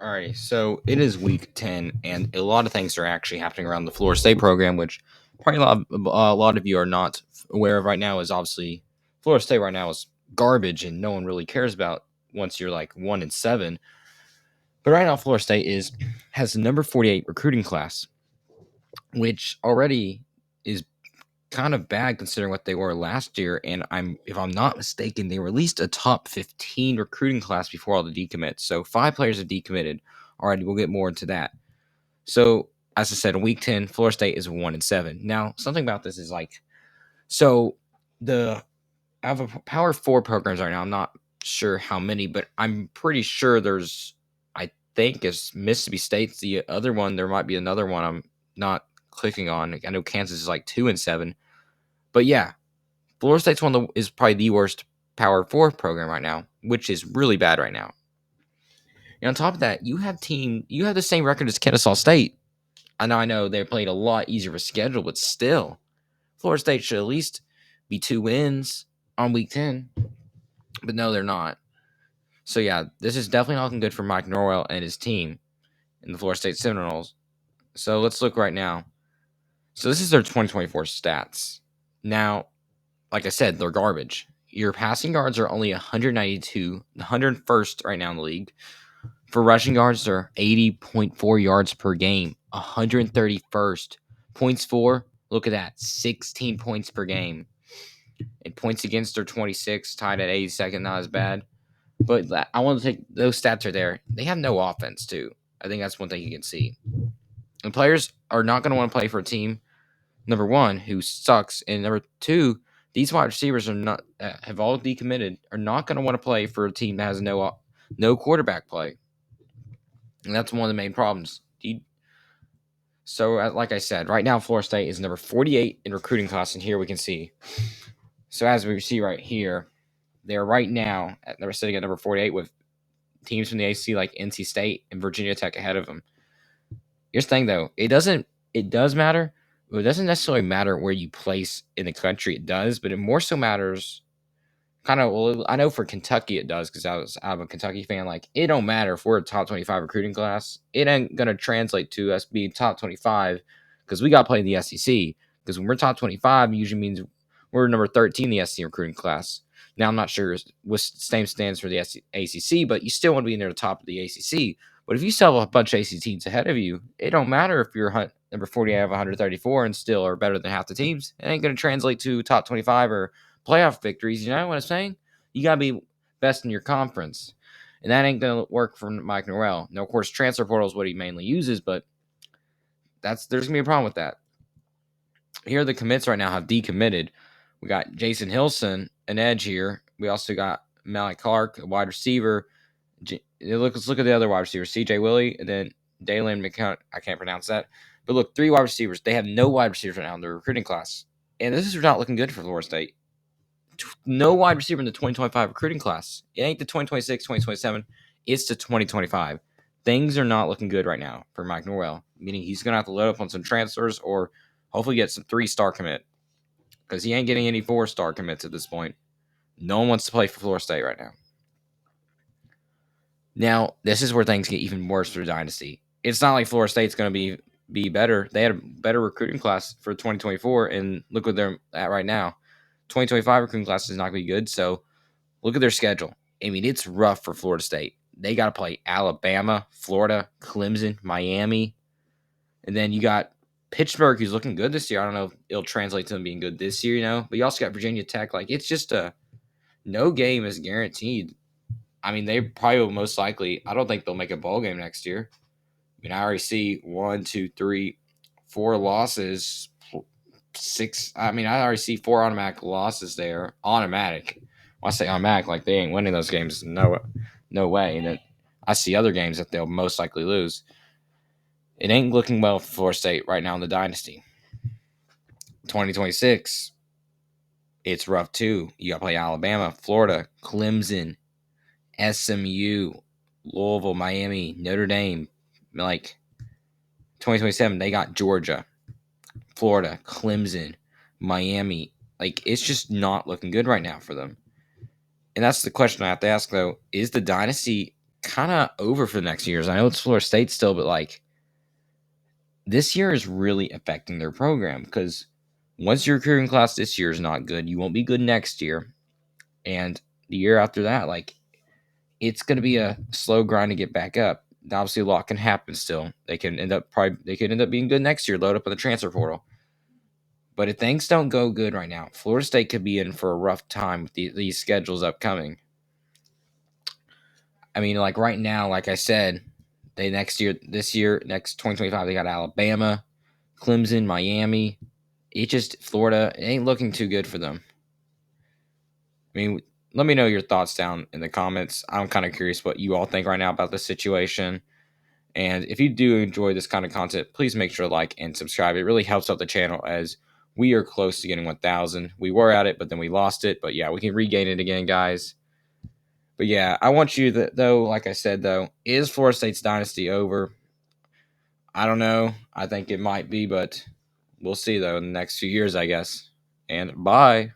Alrighty, so it is week 10, and a lot of things are actually happening around the Florida State program, which probably a lot of you are not aware of right now. Is obviously Florida State right now is garbage, and no one really cares about once you're like 1-7. But right now, Florida State has the number 48 recruiting class, which already is kind of bad considering what they were last year. And if I'm not mistaken, they released a top 15 recruiting class before all the decommits. So 5 players have decommitted. Alrighty, we'll get more into that. So, as I said, in week 10, Florida State is 1-7. Now, something about this is like, so the I have a Power 4 programs right now. I'm not sure how many, but I'm pretty sure I think is Mississippi State's the other one. There might be another one I'm not clicking on. I know Kansas is like 2-7. But yeah, Florida State's is probably the worst Power 4 program right now, which is really bad right now. And on top of that, you have the same record as Kennesaw State. I know they played a lot easier of a schedule, but still, Florida State should at least be 2 wins on week 10. But no, they're not. So yeah, this is definitely not looking good for Mike Norwell and his team in the Florida State Seminoles. So let's look right now. So this is their 2024 stats. Now, like I said, they're garbage. Your passing yards are only 192, 101st right now in the league. For rushing yards, they're 80.4 yards per game, 131st. Points for, look at that, 16 points per game. And points against are 26, tied at 82nd, not as bad. But I want to take those stats are there. They have no offense, too. I think that's one thing you can see. And players are not going to want to play for a team, number one, who sucks. And number two, these wide receivers are not have all decommitted, are not going to want to play for a team that has no quarterback play. And that's one of the main problems. So, like I said, right now, Florida State is number 48 in recruiting class, and here we can see. So, as we see right here, they're right now, they're sitting at number 48 with teams from the ACC like NC State and Virginia Tech ahead of them. Here's the thing, though. It does matter, but it doesn't necessarily matter where you place in the country. It does, but it more so matters I know for Kentucky it does because I'm a Kentucky fan. Like, it don't matter if we're a top 25 recruiting class. It ain't going to translate to us being top 25 because we got to play in the SEC. Because when we're top 25, it usually means we're number 13 in the SEC recruiting class. Now, I'm not sure what same stands for the ACC, but you still want to be near the top of the ACC. But if you still have a bunch of ACC teams ahead of you, it don't matter if you're number 48 out of 134 and still are better than half the teams. It ain't going to translate to top 25 or playoff victories. You know what I'm saying? You got to be best in your conference. And that ain't going to work for Mike Norwell. Now, of course, transfer portal is what he mainly uses, but there's going to be a problem with that. Here, the commits right now have decommitted. We got Jason Hilson, an edge here. We also got Malik Clark, a wide receiver. Let's look at the other wide receivers. CJ Willie, and then Dalen McCount. I can't pronounce that. But look, 3 wide receivers. They have no wide receivers right now in their recruiting class. And this is not looking good for Florida State. No wide receiver in the 2025 recruiting class. It ain't the 2026, 2027. It's the 2025. Things are not looking good right now for Mike Norwell, meaning he's going to have to load up on some transfers or hopefully get some 3-star commit because he ain't getting any 4-star commits at this point. No one wants to play for Florida State right now. Now, this is where things get even worse for Dynasty. It's not like Florida State's going to be better. They had a better recruiting class for 2024, and look what they're at right now. 2025 recruiting class is not going to be good, so look at their schedule. I mean, it's rough for Florida State. They got to play Alabama, Florida, Clemson, Miami, and then you got Pittsburgh, who's looking good this year. I don't know if it'll translate to them being good this year, but you also got Virginia Tech. Like, it's just no game is guaranteed. I mean, they probably will most likely. I don't think they'll make a bowl game next year. I mean, I already see 1, 2, 3, 4 losses, 6. I mean, I already see 4 automatic losses there. Automatic. When I say automatic, like they ain't winning those games. No way. And then I see other games that they'll most likely lose. It ain't looking well for Florida State right now in the dynasty. 2026, it's rough too. You got to play Alabama, Florida, Clemson, SMU, Louisville, Miami, Notre Dame. Like 2027, they got Georgia, Florida, Clemson, Miami. Like, it's just not looking good right now for them. And that's the question I have to ask, though. Is the dynasty kind of over for the next years. I know it's Florida State still, but like this year is really affecting their program because once your recruiting class this year is not good, you won't be good next year, and the year after that, like it's going to be a slow grind to get back up. Obviously, a lot can happen still. They could end up being good next year, load up on the transfer portal. But if things don't go good right now, Florida State could be in for a rough time with these schedules upcoming. I mean, like right now, like I said, next 2025, they got Alabama, Clemson, Miami. Florida, it ain't looking too good for them. I mean, let me know your thoughts down in the comments. I'm kind of curious what you all think right now about this situation. And if you do enjoy this kind of content, please make sure to like and subscribe. It really helps out the channel as we are close to getting 1,000. We were at it, but then we lost it. But yeah, we can regain it again, guys. But yeah, I want you though, like I said, though, is Florida State's dynasty over? I don't know. I think it might be, but we'll see, though, in the next few years, I guess. And bye.